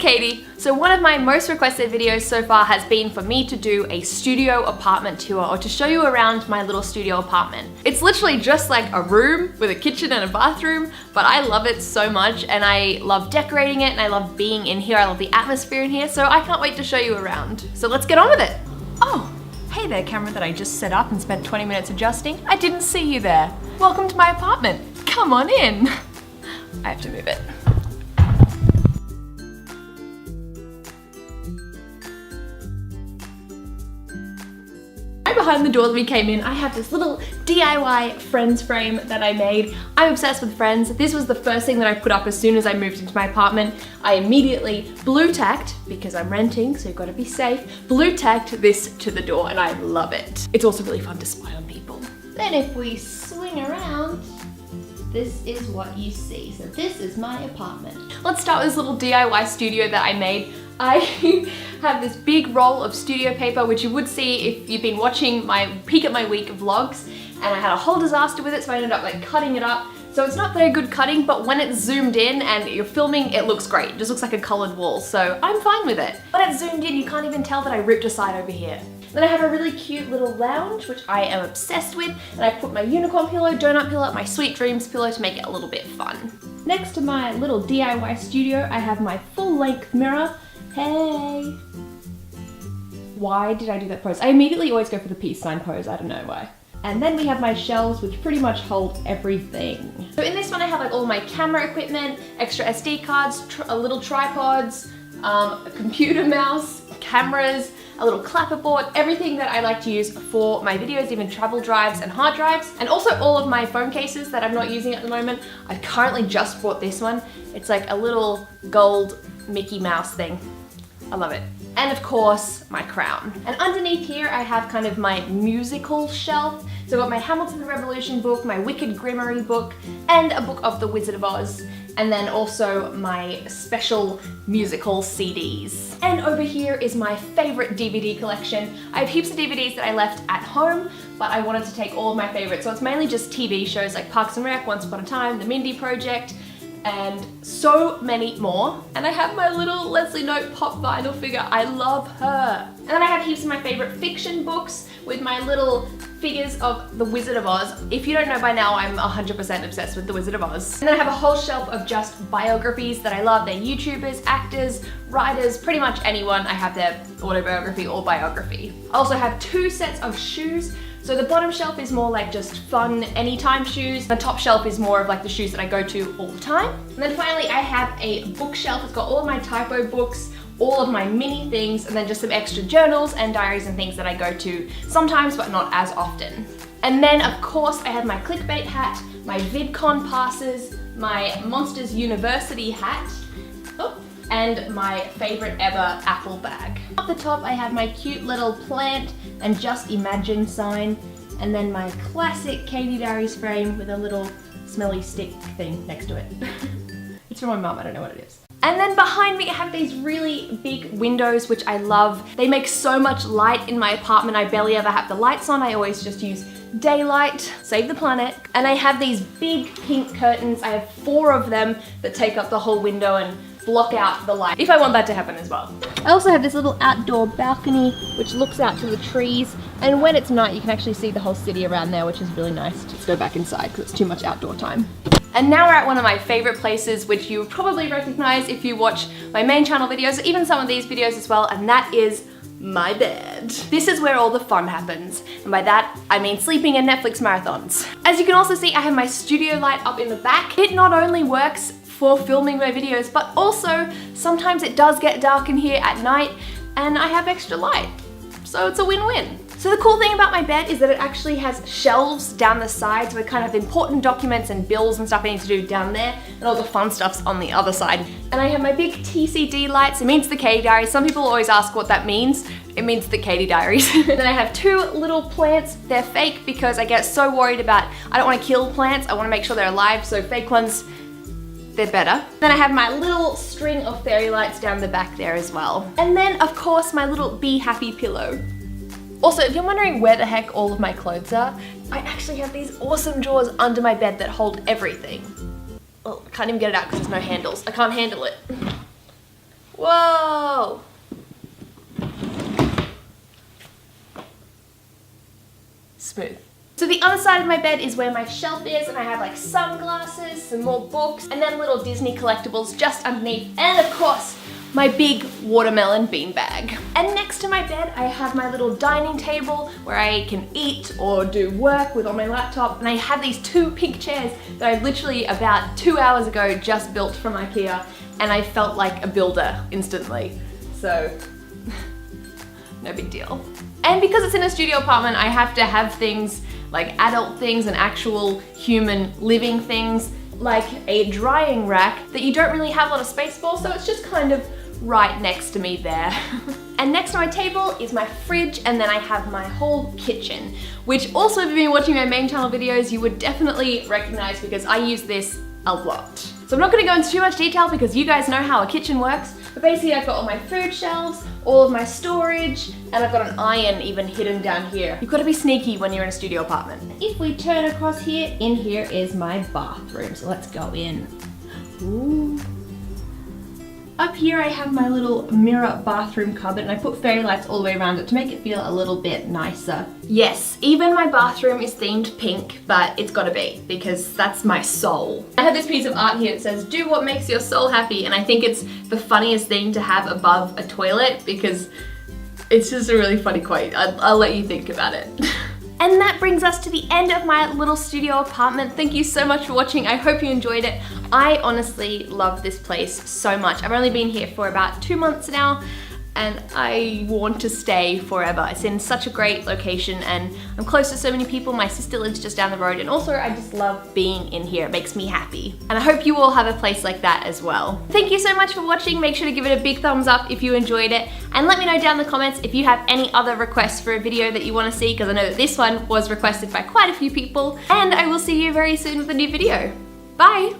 Katie. So one of my most requested videos so far has been for me to do a studio apartment tour, or to show you around my little studio apartment. It's literally just like a room with a kitchen and a bathroom, but I love it so much and I love decorating it and I love being in here. I love the atmosphere in here, so I can't wait to show you around. So let's get on with it. Oh, hey there, camera that I just set up and spent 20 minutes adjusting. I didn't see you there. Welcome to my apartment. Come on in. I have to move it. Behind the door that we came in, I have this little DIY Friends frame that I made. I'm obsessed with Friends. This was the first thing that I put up as soon as I moved into my apartment. I immediately blue tacked, because I'm renting, so you've got to be safe, blue tacked this to the door and I love it. It's also really fun to spy on people. Then if we swing around, this is what you see. So this is my apartment. Let's start with this little DIY studio that I made. I have this big roll of studio paper, which you would see if you've been watching my Peek at My Week vlogs, and I had a whole disaster with it, so I ended up like cutting it up. So it's not very good cutting, but when it's zoomed in and you're filming, it looks great. It just looks like a colored wall, so I'm fine with it. When it's zoomed in, you can't even tell that I ripped a side over here. Then I have a really cute little lounge, which I am obsessed with, and I put my unicorn pillow, donut pillow, my sweet dreams pillow to make it a little bit fun. Next to my little DIY studio, I have my full-length mirror. Hey! Why did I do that pose? I immediately always go for the peace sign pose, I don't know why. And then we have my shelves, which pretty much hold everything. So in this one I have like all my camera equipment, extra SD cards, little tripods, a computer mouse, cameras, a little clapperboard, everything that I like to use for my videos, even travel drives and hard drives, and also all of my phone cases that I'm not using at the moment. I currently just bought this one. It's like a little gold Mickey Mouse thing. I love it. And of course, my crown. And underneath here, I have kind of my musical shelf. So I've got my Hamilton the Revolution book, my Wicked Grimmery book, and a book of The Wizard of Oz. And then also my special musical CDs. And over here is my favorite DVD collection. I have heaps of DVDs that I left at home, but I wanted to take all of my favorites. So it's mainly just TV shows like Parks and Rec, Once Upon a Time, The Mindy Project, and so many more. And I have my little Leslie Knope pop vinyl figure. I love her. And then I have heaps of my favorite fiction books with my little figures of The Wizard of Oz. If you don't know by now, I'm 100% obsessed with The Wizard of Oz. And then I have a whole shelf of just biographies that I love. They're YouTubers, actors, writers, pretty much anyone. I have their autobiography or biography. I also have 2 sets of shoes. So the bottom shelf is more like just fun anytime shoes. The top shelf is more of like the shoes that I go to all the time. And then finally I have a bookshelf. It's got all of my typo books, all of my mini things, and then just some extra journals and diaries and things that I go to sometimes but not as often. And then of course I have my clickbait hat, my VidCon passes, my Monsters University hat, and my favorite ever Apple bag. At the top I have my cute little plant and Just Imagine sign, and then my classic Caitie Diaries frame with a little smelly stick thing next to it. It's from my mum, I don't know what it is. And then behind me I have these really big windows, which I love. They make so much light in my apartment. I barely ever have the lights on. I always just use daylight, save the planet. And I have these big pink curtains. I have 4 of them that take up the whole window and block out the light, if I want that to happen as well. I also have this little outdoor balcony which looks out to the trees, and when it's night you can actually see the whole city around there, which is really nice. Let's go back inside because it's too much outdoor time. And now we're at one of my favorite places, which you probably recognize if you watch my main channel videos, or even some of these videos as well, and that is my bed. This is where all the fun happens, and by that I mean sleeping and Netflix marathons. As you can also see, I have my studio light up in the back. It not only works for filming my videos, but also sometimes it does get dark in here at night and I have extra light. So it's a win-win. So the cool thing about my bed is that it actually has shelves down the sides with kind of important documents and bills and stuff I need to do down there, and all the fun stuff's on the other side. And I have my big TCD lights. It means the Caitie Diaries. Some people always ask what that means. It means the Caitie Diaries. Then I have 2 little plants. They're fake because I get so worried about, I don't want to kill plants. I want to make sure they're alive, so fake ones, they're better. Then I have my little string of fairy lights down the back there as well. And then of course my little Be Happy pillow. Also, if you're wondering where the heck all of my clothes are, I actually have these awesome drawers under my bed that hold everything. Well, I can't even get it out because there's no handles. I can't handle it. Whoa! Smooth. So the other side of my bed is where my shelf is, and I have like sunglasses, some more books, and then little Disney collectibles just underneath, and of course, my big watermelon beanbag. And next to my bed, I have my little dining table where I can eat or do work with on my laptop, and I have these 2 pink chairs that I literally about 2 hours ago just built from IKEA, and I felt like a builder instantly. So, no big deal. And because it's in a studio apartment, I have to have things like adult things and actual human living things, like a drying rack that you don't really have a lot of space for, so it's just kind of right next to me there. And next to my table is my fridge, and then I have my whole kitchen, which also if you've been watching my main channel videos, you would definitely recognize because I use this a lot. So I'm not gonna go into too much detail because you guys know how a kitchen works, but basically I've got all my food shelves, all of my storage, and I've got an iron even hidden down here. You've got to be sneaky when you're in a studio apartment. If we turn across here, in here is my bathroom, so let's go in. Ooh. Up here I have my little mirror bathroom cupboard, and I put fairy lights all the way around it to make it feel a little bit nicer. Yes, even my bathroom is themed pink, but it's gotta be, because that's my soul. I have this piece of art here that says, do what makes your soul happy, and I think it's the funniest thing to have above a toilet, because it's just a really funny quote. I'll let you think about it. And that brings us to the end of my little studio apartment. Thank you so much for watching. I hope you enjoyed it. I honestly love this place so much. I've only been here for about 2 months now, and I want to stay forever. It's in such a great location, and I'm close to so many people. My sister lives just down the road, and also I just love being in here. It makes me happy. And I hope you all have a place like that as well. Thank you so much for watching. Make sure to give it a big thumbs up if you enjoyed it, and let me know down in the comments if you have any other requests for a video that you want to see, because I know that this one was requested by quite a few people, and I will see you very soon with a new video. Bye!